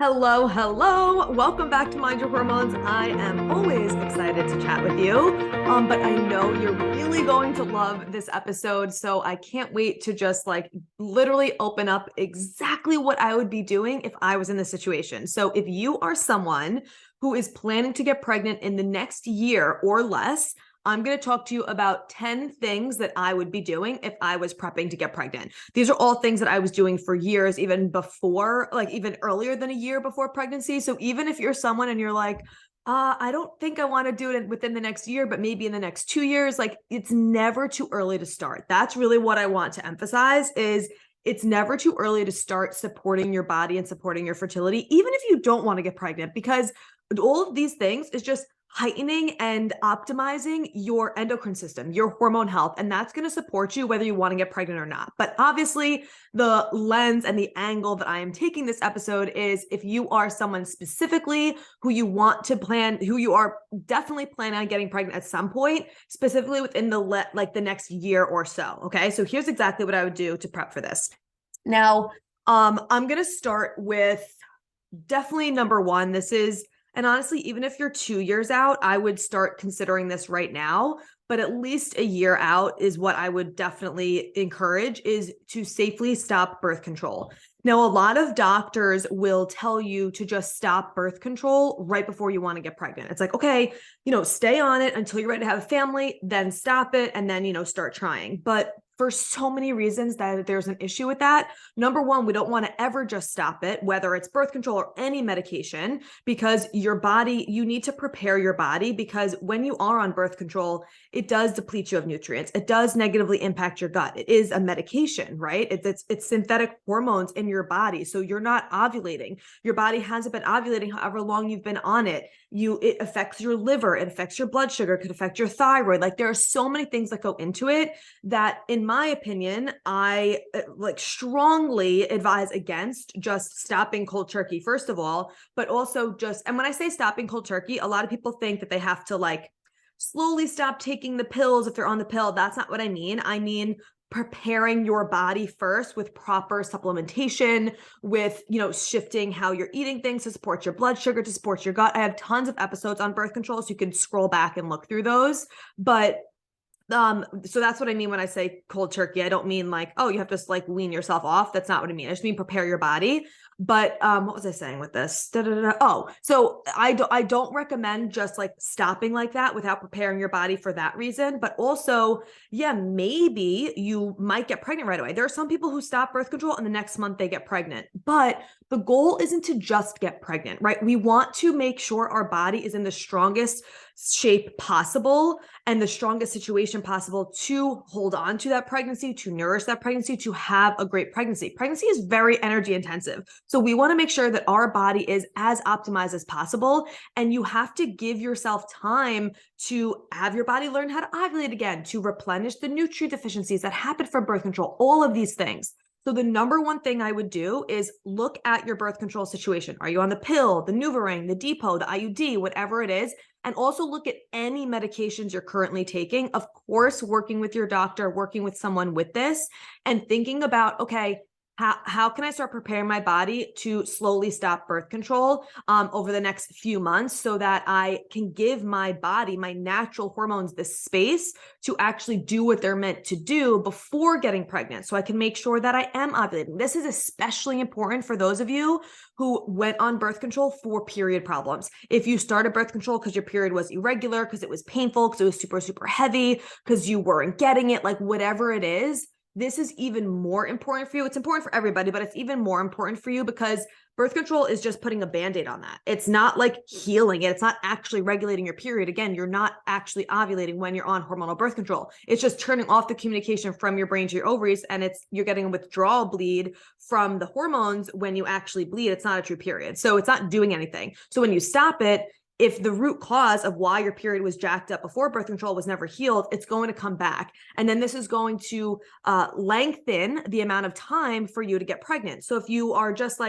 Hello, hello. Welcome back to Mind Your Hormones. I am always excited to chat with you, but I know you're really going to love this episode, so I can't wait to just literally open up exactly what I would be doing if I was in this situation. So if you are someone who is planning to get pregnant in the next year or less, I'm going to talk to you about 10 things that I would be doing if I was prepping to get pregnant. These are all things that I was doing for years, even before, even earlier than a year before pregnancy. So even if you're someone and you're like, I don't think I want to do it within the next year, but maybe in the next 2 years, it's never too early to start. That's really what I want to emphasize is it's never too early to start supporting your body and supporting your fertility, even if you don't want to get pregnant, because all of these things is just heightening and optimizing your endocrine system, your hormone health, and that's going to support you whether you want to get pregnant or not. But obviously, the lens and the angle that I am taking this episode is if you are someone specifically who you want to plan, who you are definitely planning on getting pregnant at some point, specifically within the next year or so. Okay, so here's exactly what I would do to prep for this. Now, I'm going to start with definitely number one. And honestly, even if you're 2 years out, I would start considering this right now, but at least a year out is what I would definitely encourage is to safely stop birth control. Now, a lot of doctors will tell you to just stop birth control right before you want to get pregnant. It's like, okay, stay on it until you're ready to have a family, then stop it, and then, start trying. But for so many reasons that there's an issue with that. Number one, we don't want to ever just stop it, whether it's birth control or any medication, because your body, you need to prepare your body because when you are on birth control, it does deplete you of nutrients. It does negatively impact your gut. It is a medication, right? It's synthetic hormones in your body. So you're not ovulating. Your body hasn't been ovulating however long you've been on it. It affects your liver, it affects your blood sugar, it could affect your thyroid. There are so many things that go into it that, in my opinion, I strongly advise against just stopping cold turkey, first of all, but also and when I say stopping cold turkey, a lot of people think that they have to slowly stop taking the pills if they're on the pill. That's not what I mean. I mean, preparing your body first with proper supplementation, with, shifting how you're eating things to support your blood sugar, to support your gut. I have tons of episodes on birth control, so you can scroll back and look through those. But so that's what I mean when I say cold turkey. I don't mean oh, you have to wean yourself off. That's not what I mean. I just mean prepare your body. But what was I saying with this? Oh, so I don't recommend just stopping like that without preparing your body for that reason. But also, yeah, maybe you might get pregnant right away. There are some people who stop birth control and the next month they get pregnant. But the goal isn't to just get pregnant, right? We want to make sure our body is in the strongest shape possible and the strongest situation possible to hold on to that pregnancy, to nourish that pregnancy, to have a great pregnancy. Pregnancy is very energy intensive. So we want to make sure that our body is as optimized as possible. And you have to give yourself time to have your body learn how to ovulate again, to replenish the nutrient deficiencies that happen from birth control, all of these things. So the number one thing I would do is look at your birth control situation. Are you on the pill, the NuvaRing, the Depot, the IUD, whatever it is? And also look at any medications you're currently taking. Of course, working with your doctor, working with someone with this, and thinking about, okay, how can I start preparing my body to slowly stop birth control over the next few months so that I can give my body, my natural hormones, the space to actually do what they're meant to do before getting pregnant, so I can make sure that I am ovulating. This is especially important for those of you who went on birth control for period problems. If you started birth control because your period was irregular, because it was painful, because it was super, super heavy, because you weren't getting it, whatever it is, this is even more important for you. It's important for everybody, but it's even more important for you because birth control is just putting a Band-Aid on that. It's not healing it. It's not actually regulating your period. Again, you're not actually ovulating when you're on hormonal birth control. It's just turning off the communication from your brain to your ovaries, and you're getting a withdrawal bleed from the hormones when you actually bleed. It's not a true period. So it's not doing anything. So when you stop it, if the root cause of why your period was jacked up before birth control was never healed, it's going to come back. And then this is going to lengthen the amount of time for you to get pregnant. So if you are just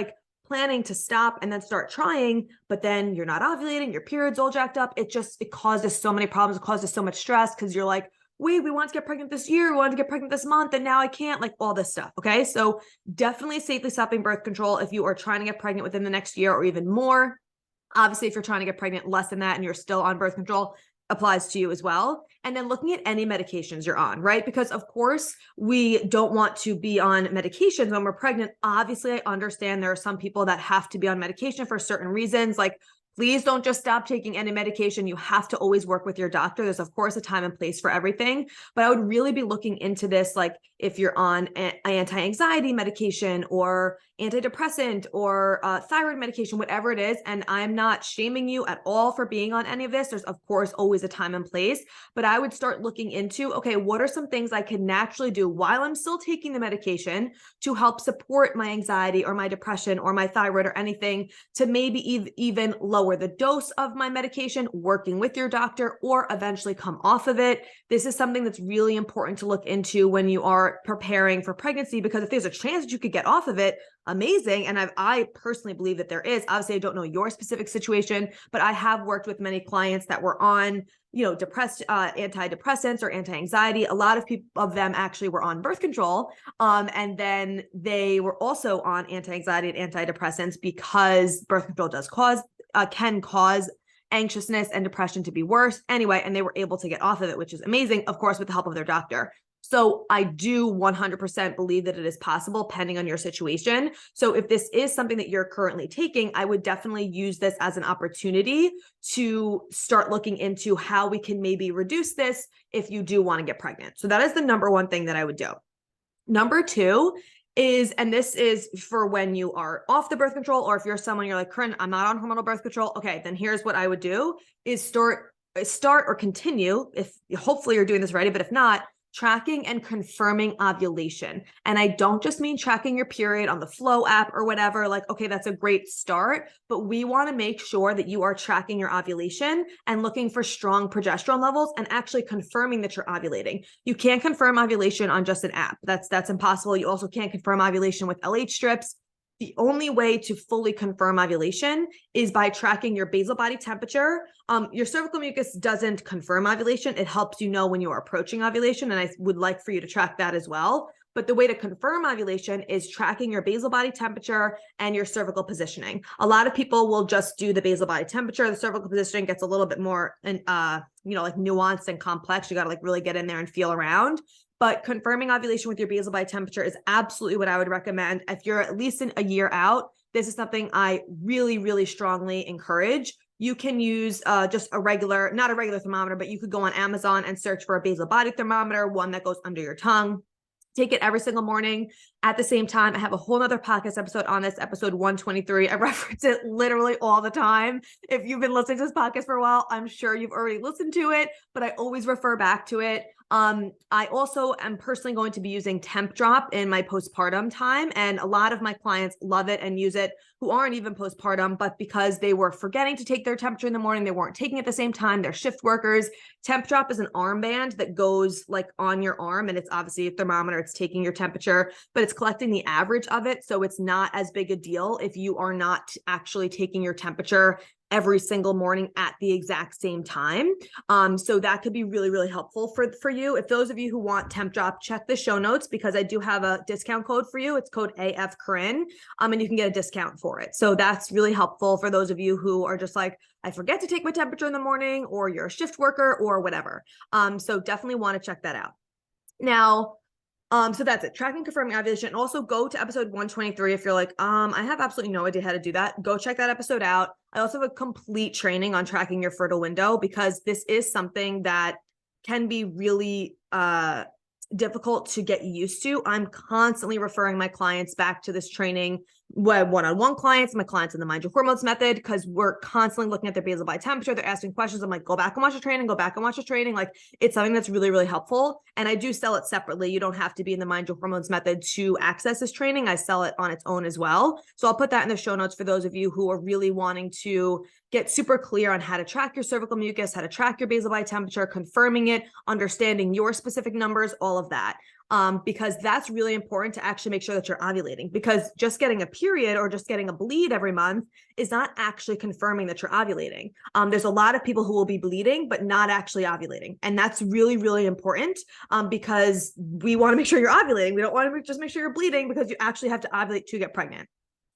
planning to stop and then start trying, but then you're not ovulating, your period's all jacked up, it causes so many problems. It causes so much stress because you're wait, we want to get pregnant this year, we wanted to get pregnant this month, and now I can't, like all this stuff. Okay. So definitely safely stopping birth control if you are trying to get pregnant within the next year or even more. Obviously, if you're trying to get pregnant less than that and you're still on birth control, applies to you as well. And then looking at any medications you're on, right? Because of course we don't want to be on medications when we're pregnant. Obviously, I understand there are some people that have to be on medication for certain reasons. Like, please don't just stop taking any medication. You have to always work with your doctor. There's of course a time and place for everything, but I would really be looking into this. Like if you're on anti-anxiety medication or antidepressant or thyroid medication, whatever it is. And I'm not shaming you at all for being on any of this. There's of course always a time and place, but I would start looking into, okay, what are some things I can naturally do while I'm still taking the medication to help support my anxiety or my depression or my thyroid or anything, to maybe even lower the dose of my medication, working with your doctor, or eventually come off of it. This is something that's really important to look into when you are preparing for pregnancy, because if there's a chance that you could get off of it, amazing. And I personally believe that there is. Obviously, I don't know your specific situation, but I have worked with many clients that were on, depressed, antidepressants or anti-anxiety. A lot of them actually were on birth control. And then they were also on anti-anxiety and antidepressants because birth control can cause anxiousness and depression to be worse anyway. And they were able to get off of it, which is amazing, of course, with the help of their doctor. So I do 100% believe that it is possible depending on your situation. So if this is something that you're currently taking, I would definitely use this as an opportunity to start looking into how we can maybe reduce this if you do want to get pregnant. So that is the number one thing that I would do. Number two is, and this is for when you are off the birth control, or if you're someone you're like, Corinne, I'm not on hormonal birth control. Okay, then here's what I would do is start or continue, if hopefully you're doing this already, but if not, tracking and confirming ovulation. And I don't just mean tracking your period on the Flow app or whatever. Like, okay, that's a great start, but we want to make sure that you are tracking your ovulation and looking for strong progesterone levels and actually confirming that you're ovulating. You can't confirm ovulation on just an app. That's impossible. You also can't confirm ovulation with LH strips. The only way to fully confirm ovulation is by tracking your basal body temperature. Your cervical mucus doesn't confirm ovulation. It helps you know when you are approaching ovulation, and I would like for you to track that as well. But the way to confirm ovulation is tracking your basal body temperature and your cervical positioning. A lot of people will just do the basal body temperature. The cervical positioning gets a little bit more, like nuanced and complex. You got to really get in there and feel around. But confirming ovulation with your basal body temperature is absolutely what I would recommend. If you're at least a year out, this is something I really, really strongly encourage. You can use just not a regular thermometer, but you could go on Amazon and search for a basal body thermometer, one that goes under your tongue. Take it every single morning at the same time. I have a whole nother podcast episode on this, episode 123. I reference it literally all the time. If you've been listening to this podcast for a while, I'm sure you've already listened to it, but I always refer back to it. I also am personally going to be using Temp Drop in my postpartum time. And a lot of my clients love it and use it who aren't even postpartum, but because they were forgetting to take their temperature in the morning, they weren't taking it at the same time. They're shift workers. Temp Drop is an armband that goes like on your arm, and it's obviously a thermometer. It's taking your temperature, but it's collecting the average of it. So it's not as big a deal if you are not actually taking your temperature every single morning at the exact same time. So that could be really, really helpful for you. If those of you who want Temp Drop, check the show notes because I do have a discount code for you. It's code AF Corinne, and you can get a discount for it. So that's really helpful for those of you who are just like, I forget to take my temperature in the morning, or you're a shift worker or whatever. So definitely want to check that out. Now, so that's it. Tracking, confirming ovulation. And also go to episode 123 if you're like, I have absolutely no idea how to do that. Go check that episode out. I also have a complete training on tracking your fertile window because this is something that can be really difficult to get used to. I'm constantly referring my clients back to this training, one-on-one clients, my clients in the Mind Your Hormones method, because we're constantly looking at their basal body temperature. They're asking questions. I'm like, go back and watch the training, go back and watch the training. Like, it's something that's really, really helpful. And I do sell it separately. You don't have to be in the Mind Your Hormones method to access this training. I sell it on its own as well. So I'll put that in the show notes for those of you who are really wanting to get super clear on how to track your cervical mucus, how to track your basal body temperature, confirming it, understanding your specific numbers, all of that. because that's really important to actually make sure that you're ovulating, because just getting a period or just getting a bleed every month is not actually confirming that you're ovulating. There's a lot of people who will be bleeding, but not actually ovulating. And that's really, really important, because we want to make sure you're ovulating. We don't want to just make sure you're bleeding because you actually have to ovulate to get pregnant.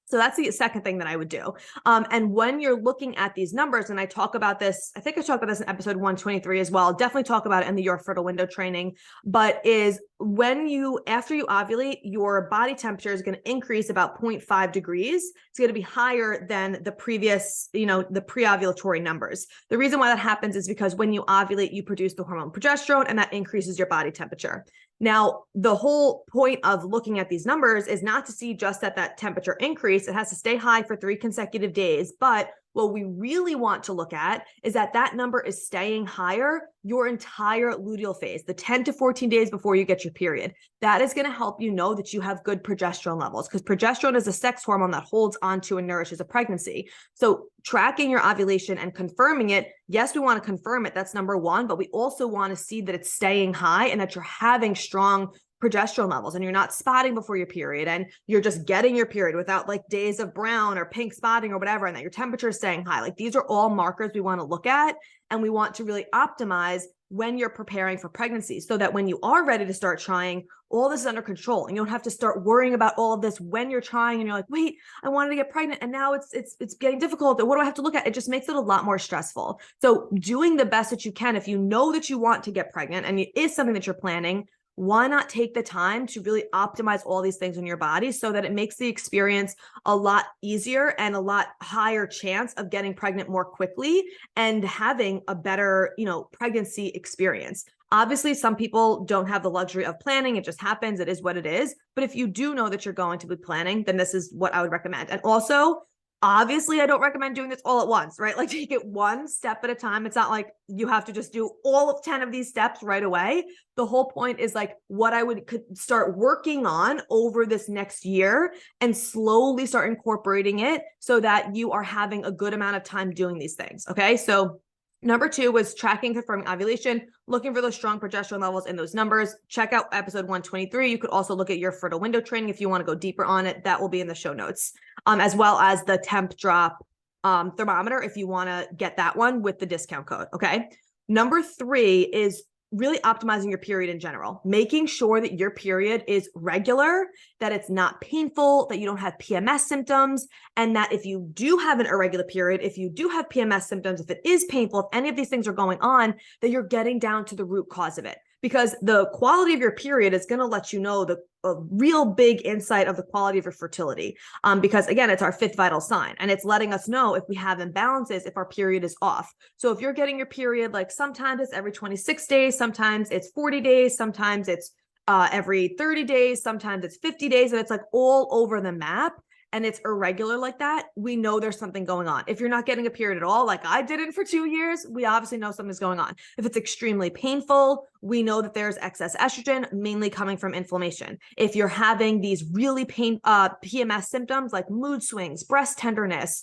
So that's the second thing that I would do. And when you're looking at these numbers, and I talk about this, I think I talked about this in episode 123 as well. I'll definitely talk about it in the Your Fertile Window training, but is when after you ovulate, your body temperature is going to increase about 0.5 degrees. It's going to be higher than the previous, the pre-ovulatory numbers. The reason why that happens is because when you ovulate, you produce the hormone progesterone, and that increases your body temperature. Now, the whole point of looking at these numbers is not to see just that temperature increase. It has to stay high for 3 consecutive days. But what we really want to look at is that number is staying higher your entire luteal phase, the 10 to 14 days before you get your period. That is going to help you know that you have good progesterone levels, because progesterone is a sex hormone that holds onto and nourishes a pregnancy. So tracking your ovulation and confirming it, yes, we want to confirm it. That's number one, but we also want to see that it's staying high and that you're having strong progesterone levels and you're not spotting before your period and you're just getting your period without like days of brown or pink spotting or whatever, and that your temperature is staying high. Like, these are all markers we want to look at, and we want to really optimize when you're preparing for pregnancy, so that when you are ready to start trying, all this is under control and you don't have to start worrying about all of this when you're trying and you're like, wait, I wanted to get pregnant and now it's getting difficult. What do I have to look at? It just makes it a lot more stressful. So doing the best that you can, if you know that you want to get pregnant and it is something that you're planning, why not take the time to really optimize all these things in your body so that it makes the experience a lot easier and a lot higher chance of getting pregnant more quickly and having a better, pregnancy experience. Obviously, some people don't have the luxury of planning. It just happens. It is what it is. But if you do know that you're going to be planning, then this is what I would recommend. And also, obviously, I don't recommend doing this all at once, right? Like, take it one step at a time. It's not like you have to just do all of 10 of these steps right away. The whole point is like what I could start working on over this next year and slowly start incorporating it so that you are having a good amount of time doing these things. Okay. So number 2 was tracking, confirming ovulation, looking for those strong progesterone levels in those numbers. Check out episode 123. You could also look at your fertile window training if you want to go deeper on it. That will be in the show notes, as well as the temp drop thermometer if you want to get that one with the discount code. Okay. Number 3 is really optimizing your period in general, making sure that your period is regular, that it's not painful, that you don't have PMS symptoms, and that if you do have an irregular period, if you do have PMS symptoms, if it is painful, if any of these things are going on, that you're getting down to the root cause of it. Because the quality of your period is going to let you know a real big insight of the quality of your fertility. Because again, it's our 5th vital sign, and it's letting us know if we have imbalances, if our period is off. So if you're getting your period, like sometimes it's every 26 days, sometimes it's 40 days, sometimes it's every 30 days, sometimes it's 50 days, and it's like all over the map, and it's irregular like that, we know there's something going on. If you're not getting a period at all, like I didn't for 2 years, we obviously know something's going on. If it's extremely painful, we know that there's excess estrogen, mainly coming from inflammation. If you're having these really PMS symptoms like mood swings, breast tenderness,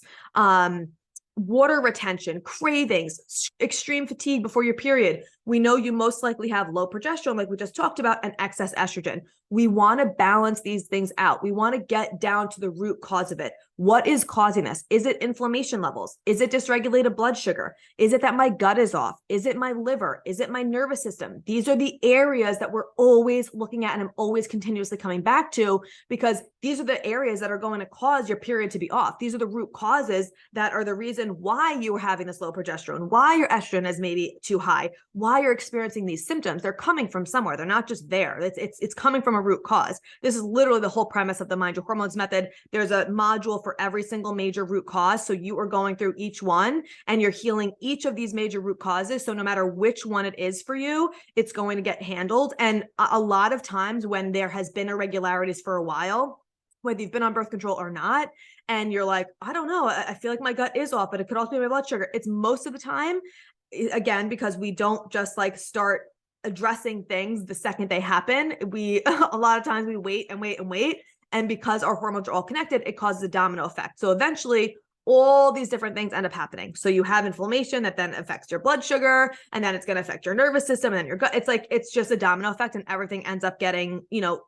water retention, cravings, extreme fatigue before your period, we know you most likely have low progesterone, like we just talked about, and excess estrogen. We want to balance these things out. We want to get down to the root cause of it. What is causing this? Is it inflammation levels? Is it dysregulated blood sugar? Is it that my gut is off? Is it my liver? Is it my nervous system? These are the areas that we're always looking at and I'm always continuously coming back to, because these are the areas that are going to cause your period to be off. These are the root causes that are the reason why you are having this low progesterone, why your estrogen is maybe too high, why you're experiencing these symptoms. They're coming from somewhere. They're not just there. It's coming from a root cause. This is literally the whole premise of the Mind Your Hormones method. There's a module for every single major root cause. So you are going through each one and you're healing each of these major root causes. So no matter which one it is for you, it's going to get handled. And a lot of times when there has been irregularities for a while, whether you've been on birth control or not, and you're like, I don't know, I feel like my gut is off, but it could also be my blood sugar. It's most of the time, again, because we don't just like start addressing things the second they happen. A lot of times we wait and wait and wait. And because our hormones are all connected, it causes a domino effect. So eventually all these different things end up happening. So you have inflammation that then affects your blood sugar, and then it's going to affect your nervous system and then your gut. It's like, it's just a domino effect, and everything ends up getting,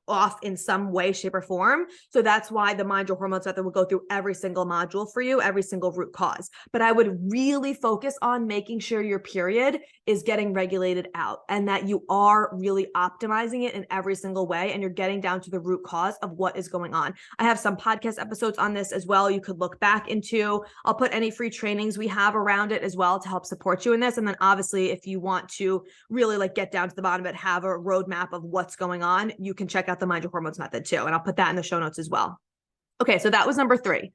off in some way, shape, or form. So that's why the Mind Your Hormones method will go through every single module for you, every single root cause. But I would really focus on making sure your period is getting regulated out, and that you are really optimizing it in every single way, and you're getting down to the root cause of what is going on. I have some podcast episodes on this as well you could look back into. I'll put any free trainings we have around it as well to help support you in this. And then obviously, if you want to really like get down to the bottom of it, have a roadmap of what's going on, you can check out the Mind Your Hormones method too. And I'll put that in the show notes as well. Okay, so that was number 3.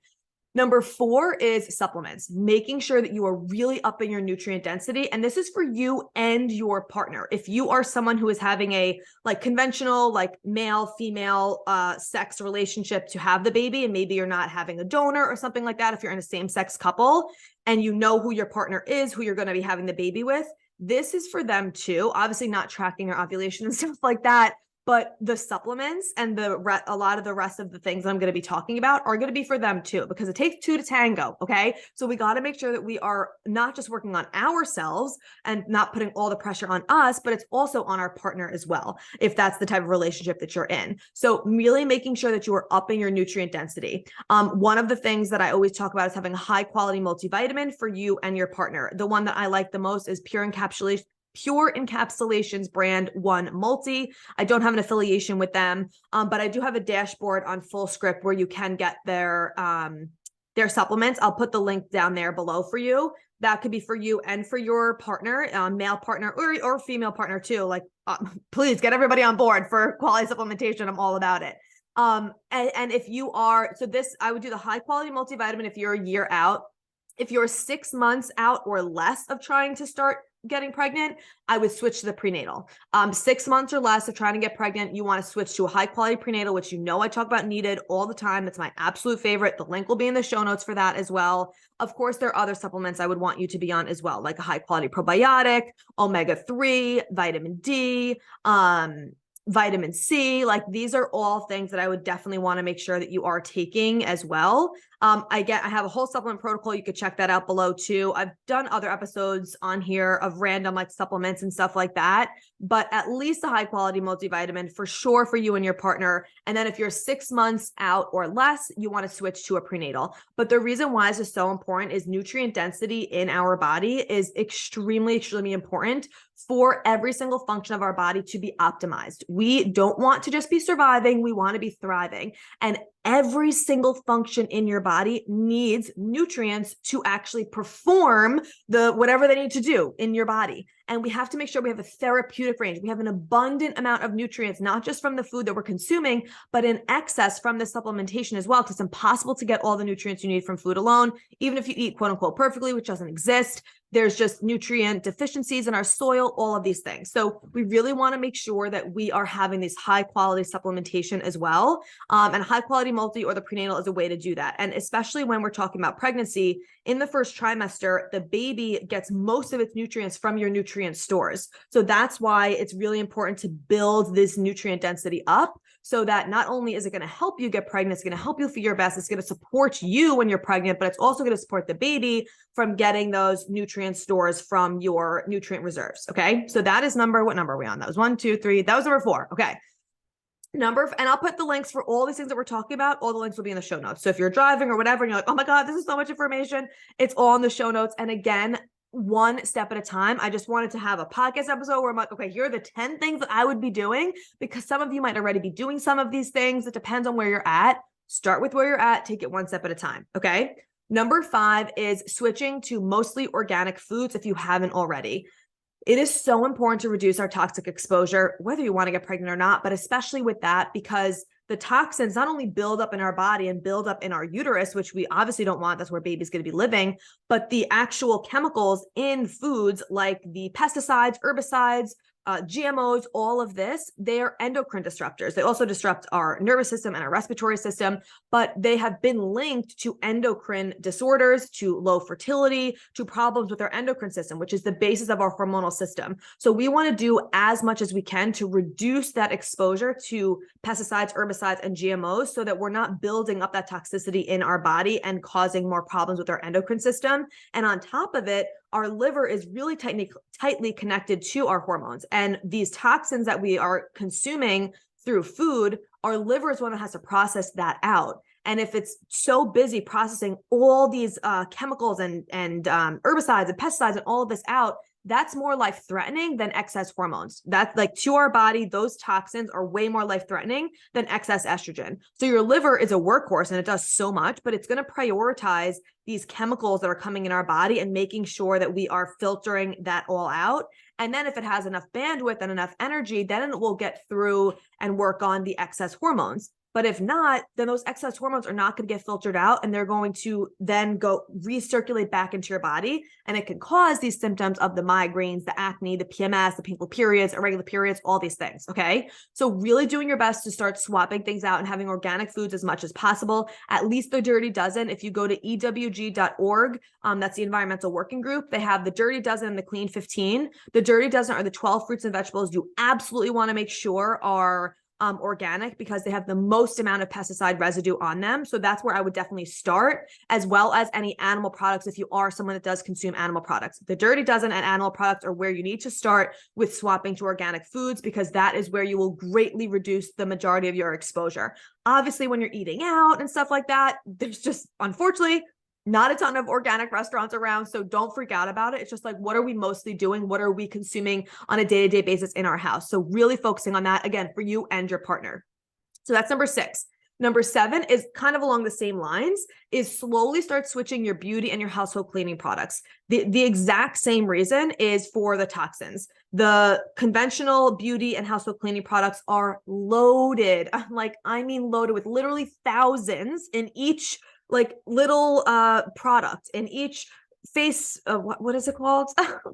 Number 4 is supplements, making sure that you are really upping your nutrient density. And this is for you and your partner. If you are someone who is having a like conventional, like male, female sex relationship to have the baby, and maybe you're not having a donor or something like that, if you're in a same sex couple and you know who your partner is, who you're going to be having the baby with, this is for them too. Obviously not tracking your ovulation and stuff like that, but the supplements and a lot of the rest of the things I'm going to be talking about are going to be for them too, because it takes 2 to tango. Okay. So we got to make sure that we are not just working on ourselves and not putting all the pressure on us, but it's also on our partner as well, if that's the type of relationship that you're in. So really making sure that you are upping your nutrient density. One of the things that I always talk about is having a high quality multivitamin for you and your partner. The one that I like the most is Pure Encapsulations brand 1 multi. I don't have an affiliation with them, but I do have a dashboard on Fullscript where you can get their supplements. I'll put the link down there below for you. That could be for you and for your partner, male partner or female partner too. Like, please get everybody on board for quality supplementation. I'm all about it. And if you are, so this, I would do the high quality multivitamin if you're a year out. If you're 6 months out or less of trying to start getting pregnant, I would switch to the prenatal. 6 months or less of trying to get pregnant, you want to switch to a high quality prenatal, which I talk about needed all the time. It's my absolute favorite. The link will be in the show notes for that as well. Of course, there are other supplements I would want you to be on as well, like a high quality probiotic, omega-3, vitamin D, vitamin C. Like, these are all things that I would definitely want to make sure that you are taking as well. I have a whole supplement protocol. You could check that out below too. I've done other episodes on here of random like supplements and stuff like that, but at least a high quality multivitamin for sure for you and your partner. And then if you're 6 months out or less, you want to switch to a prenatal. But the reason why this is so important is nutrient density in our body is extremely, extremely important for every single function of our body to be optimized. We don't want to just be surviving. We want to be thriving. And every single function in your body needs nutrients to actually perform whatever they need to do in your body. And we have to make sure we have a therapeutic range. We have an abundant amount of nutrients, not just from the food that we're consuming, but in excess from the supplementation as well, because it's impossible to get all the nutrients you need from food alone, even if you eat quote unquote perfectly, which doesn't exist. There's just nutrient deficiencies in our soil, all of these things. So we really want to make sure that we are having these high quality supplementation as well. And high quality multi or the prenatal is a way to do that. And especially when we're talking about pregnancy, in the first trimester, the baby gets most of its nutrients from your nutrient stores. So that's why it's really important to build this nutrient density up, so that not only is it going to help you get pregnant, it's going to help you feel your best, it's going to support you when you're pregnant, but it's also going to support the baby from getting those nutrient stores from your nutrient reserves. Okay. So that is what number are we on? That was 1, 2, 3. That was number 4. Okay. And I'll put the links for all these things that we're talking about. All the links will be in the show notes. So if you're driving or whatever, and you're like, oh my God, this is so much information, it's all in the show notes. And again, one step at a time. I just wanted to have a podcast episode where I'm like, okay, here are the 10 things that I would be doing, because some of you might already be doing some of these things. It depends on where you're at. Start with where you're at, take it one step at a time. Okay. Number 5 is switching to mostly organic foods if you haven't already. It is so important to reduce our toxic exposure, whether you want to get pregnant or not, but especially with that, because the toxins not only build up in our body and build up in our uterus, which we obviously don't want, that's where baby's going to be living, but the actual chemicals in foods like the pesticides, herbicides, GMOs, all of this, they are endocrine disruptors. They also disrupt our nervous system and our respiratory system, but they have been linked to endocrine disorders, to low fertility, to problems with our endocrine system, which is the basis of our hormonal system. So we want to do as much as we can to reduce that exposure to pesticides, herbicides, and GMOs so that we're not building up that toxicity in our body and causing more problems with our endocrine system. And on top of it, our liver is really tightly connected to our hormones. And these toxins that we are consuming through food, our liver is one that has to process that out. And if it's so busy processing all these chemicals and herbicides and pesticides and all of this out, that's more life-threatening than excess hormones. That's like, to our body, those toxins are way more life-threatening than excess estrogen. So your liver is a workhorse and it does so much, but it's going to prioritize these chemicals that are coming in our body and making sure that we are filtering that all out. And then if it has enough bandwidth and enough energy, then it will get through and work on the excess hormones. But if not, then those excess hormones are not going to get filtered out, and they're going to then go recirculate back into your body. And it can cause these symptoms of the migraines, the acne, the PMS, the painful periods, irregular periods, all these things. Okay. So really doing your best to start swapping things out and having organic foods as much as possible. At least the Dirty Dozen. If you go to ewg.org, that's the environmental working group. They have the Dirty Dozen and the Clean 15. The Dirty Dozen are the 12 fruits and vegetables you absolutely want to make sure are organic, because they have the most amount of pesticide residue on them. So that's where I would definitely start, as well as any animal products if you are someone that does consume animal products. The Dirty Dozen and animal products are where you need to start with swapping to organic foods, because that is where you will greatly reduce the majority of your exposure. Obviously, when you're eating out and stuff like that, there's just, unfortunately, not a ton of organic restaurants around. So don't freak out about it. It's just like, what are we mostly doing? What are we consuming on a day-to-day basis in our house? So really focusing on that, again, for you and your partner. So that's number 6. Number 7 is kind of along the same lines, is slowly start switching your beauty and your household cleaning products. The exact same reason is for the toxins. The conventional beauty and household cleaning products are loaded, I mean loaded with literally thousands in each little product, in each face, what is it called?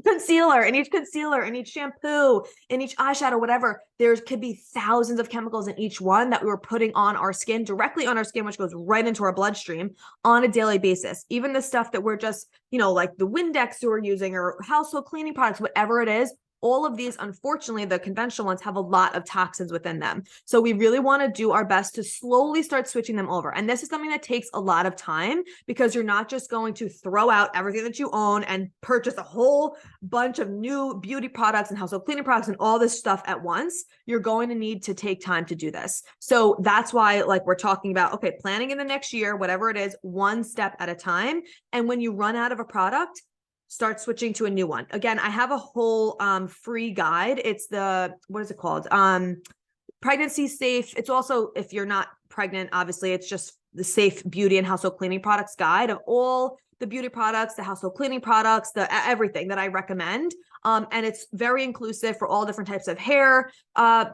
Concealer, in each concealer, in each shampoo, in each eyeshadow, whatever. There could be thousands of chemicals in each one that we were putting on our skin, directly on our skin, which goes right into our bloodstream on a daily basis. Even the stuff that we're just, like the Windex we're using, or household cleaning products, whatever it is, all of these, unfortunately, the conventional ones have a lot of toxins within them. So we really want to do our best to slowly start switching them over. And this is something that takes a lot of time, because you're not just going to throw out everything that you own and purchase a whole bunch of new beauty products and household cleaning products and all this stuff at once. You're going to need to take time to do this. So that's why, we're talking about, okay, planning in the next year, whatever it is, one step at a time. And when you run out of a product, start switching to a new one. Again, I have a whole free guide. It's what is it called? Pregnancy Safe. It's also, if you're not pregnant, obviously, it's just the Safe Beauty and Household Cleaning Products guide of all the beauty products, the household cleaning products, everything that I recommend. And it's very inclusive for all different types of hair,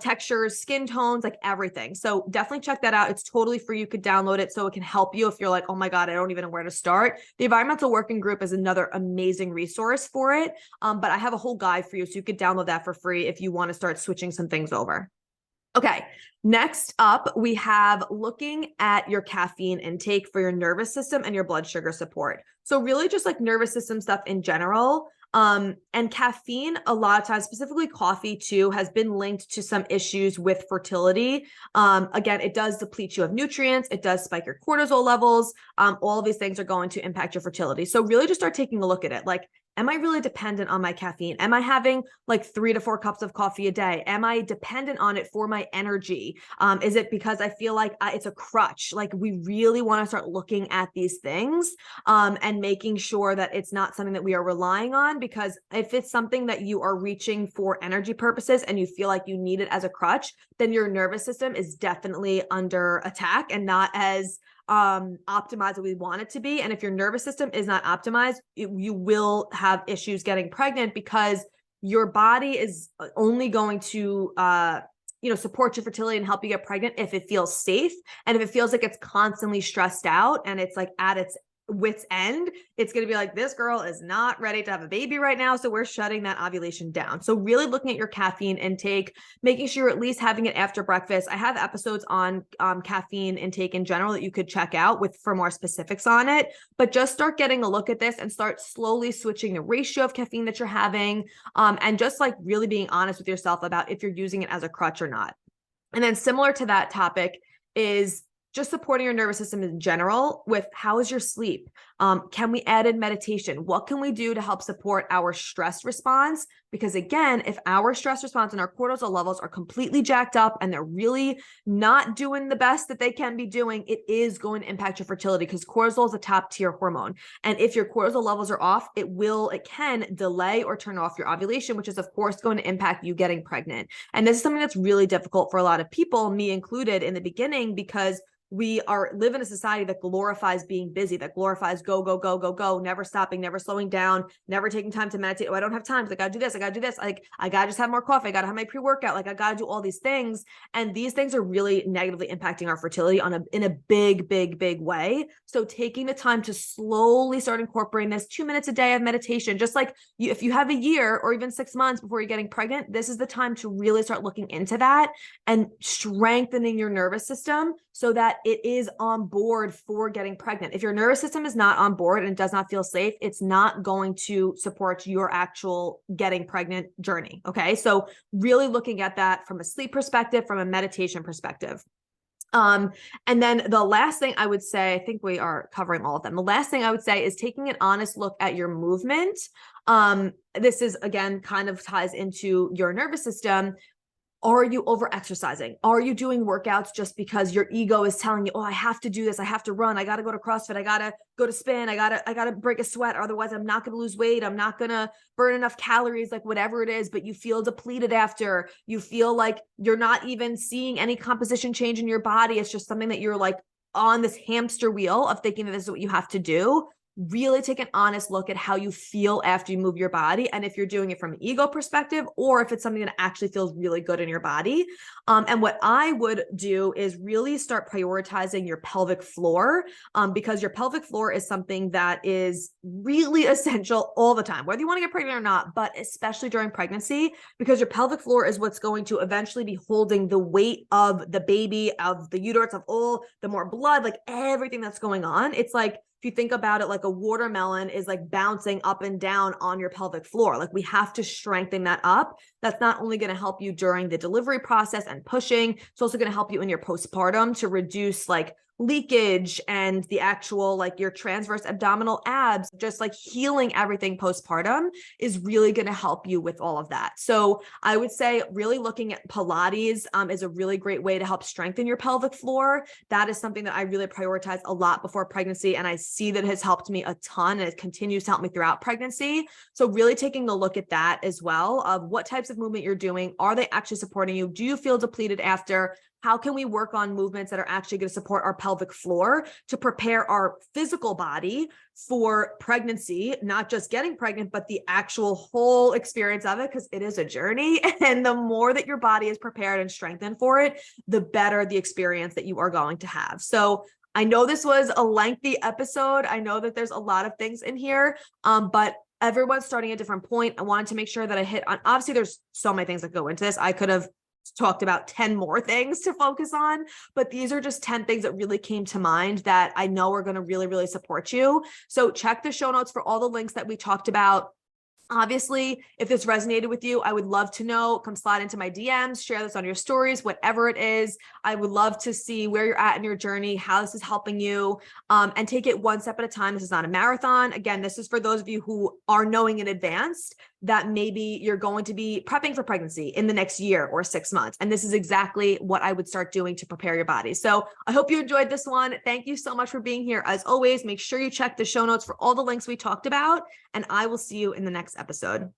textures, skin tones, everything. So definitely check that out. It's totally free. You could download it so it can help you if you're like, oh my God, I don't even know where to start. The Environmental Working Group is another amazing resource for it. But I have a whole guide for you, so you could download that for free if you want to start switching some things over. Okay, next up, we have looking at your caffeine intake for your nervous system and your blood sugar support. So really just nervous system stuff in general. And caffeine, a lot of times, specifically coffee too, has been linked to some issues with fertility. Again, it does deplete you of nutrients. It does spike your cortisol levels. All of these things are going to impact your fertility. So really just start taking a look at it. Am I really dependent on my caffeine? Am I having 3 to 4 cups of coffee a day? Am I dependent on it for my energy? Is it because I feel like it's a crutch? We really want to start looking at these things and making sure that it's not something that we are relying on, because if it's something that you are reaching for energy purposes and you feel like you need it as a crutch, then your nervous system is definitely under attack and not as optimized as we want it to be. And if your nervous system is not optimized, you will have issues getting pregnant, because your body is only going to support your fertility and help you get pregnant if it feels safe, and if it feels like it's constantly stressed out and it's at its wit's end, it's going to be like, this girl is not ready to have a baby right now. So we're shutting that ovulation down. So really looking at your caffeine intake, making sure you're at least having it after breakfast. I have episodes on caffeine intake in general that you could check out for more specifics on it, but just start getting a look at this and start slowly switching the ratio of caffeine that you're having. And just like really being honest with yourself about if you're using it as a crutch or not. And then similar to that topic is just supporting your nervous system in general with how is your sleep? Can we add in meditation? What can we do to help support our stress response? Because again, if our stress response and our cortisol levels are completely jacked up and they're really not doing the best that they can be doing, it is going to impact your fertility because cortisol is a top tier hormone. And if your cortisol levels are off, it can delay or turn off your ovulation, which is of course going to impact you getting pregnant. And this is something that's really difficult for a lot of people, me included in the beginning, because we live in a society that glorifies being busy, that glorifies go, go, go, go, go, never stopping, never slowing down, never taking time to meditate. Oh, I don't have time. So I got to do this. I got to do this. Like, I got to just have more coffee. I got to have my pre-workout. Like, I got to do all these things. And these things are really negatively impacting our fertility in a big, big, big way. So taking the time to slowly start incorporating this 2 minutes a day of meditation, just like if you have a year or even 6 months before you're getting pregnant, this is the time to really start looking into that and strengthening your nervous system so that it is on board for getting pregnant. If your nervous system is not on board and does not feel safe, it's not going to support your actual getting pregnant journey. Okay. So really looking at that from a sleep perspective, from a meditation perspective. And then the last thing I would say, I think we are covering all of them. The last thing I would say is taking an honest look at your movement. This is again, kind of ties into your nervous system. Are you over exercising? Are you doing workouts just because your ego is telling you, oh, I have to do this. I have to run. I got to go to CrossFit. I got to go to spin. I got to break a sweat. Otherwise I'm not going to lose weight. I'm not going to burn enough calories, like whatever it is, but you feel depleted after. You feel like you're not even seeing any composition change in your body. It's just something that you're like on this hamster wheel of thinking that this is what you have to do. Really take an honest look at how you feel after you move your body. And if you're doing it from an ego perspective, or if it's something that actually feels really good in your body. And what I would do is really start prioritizing your pelvic floor, because your pelvic floor is something that is really essential all the time, whether you want to get pregnant or not, but especially during pregnancy, because your pelvic floor is what's going to eventually be holding the weight of the baby, of the uterus, of all the more blood, like everything that's going on. It's like, if you think about it, like a watermelon is like bouncing up and down on your pelvic floor. Like we have to strengthen that up. That's not only going to help you during the delivery process and pushing, it's also going to help you in your postpartum to reduce like leakage and the actual like your transverse abdominal abs, just like healing everything postpartum is really going to help you with all of that. So I would say really looking at Pilates is a really great way to help strengthen your pelvic floor. That is something that I really prioritize a lot before pregnancy, and I see that it has helped me a ton, and it continues to help me throughout pregnancy. So really taking a look at that as well, of what types of movement you're doing. Are they actually supporting you? Do you feel depleted after? How can we work on movements that are actually going to support our pelvic floor to prepare our physical body for pregnancy, not just getting pregnant, but the actual whole experience of it, because it is a journey. And the more that your body is prepared and strengthened for it, the better the experience that you are going to have. So I know this was a lengthy episode. I know that there's a lot of things in here, but everyone's starting at a different point. I wanted to make sure that I hit on, obviously there's so many things that go into this. I could have talked about 10 more things to focus on, but these are just 10 things that really came to mind that I know are going to really, really support you. So check the show notes for all the links that we talked about. Obviously, if this resonated with you, I would love to know. Come slide into my DMs, share this on your stories, whatever it is. I would love to see where you're at in your journey, how this is helping you, and take it one step at a time. This is not a marathon. Again, this is for those of you who are knowing in advance that maybe you're going to be prepping for pregnancy in the next year or 6 months. And this is exactly what I would start doing to prepare your body. So I hope you enjoyed this one. Thank you so much for being here. As always, make sure you check the show notes for all the links we talked about, and I will see you in the next episode.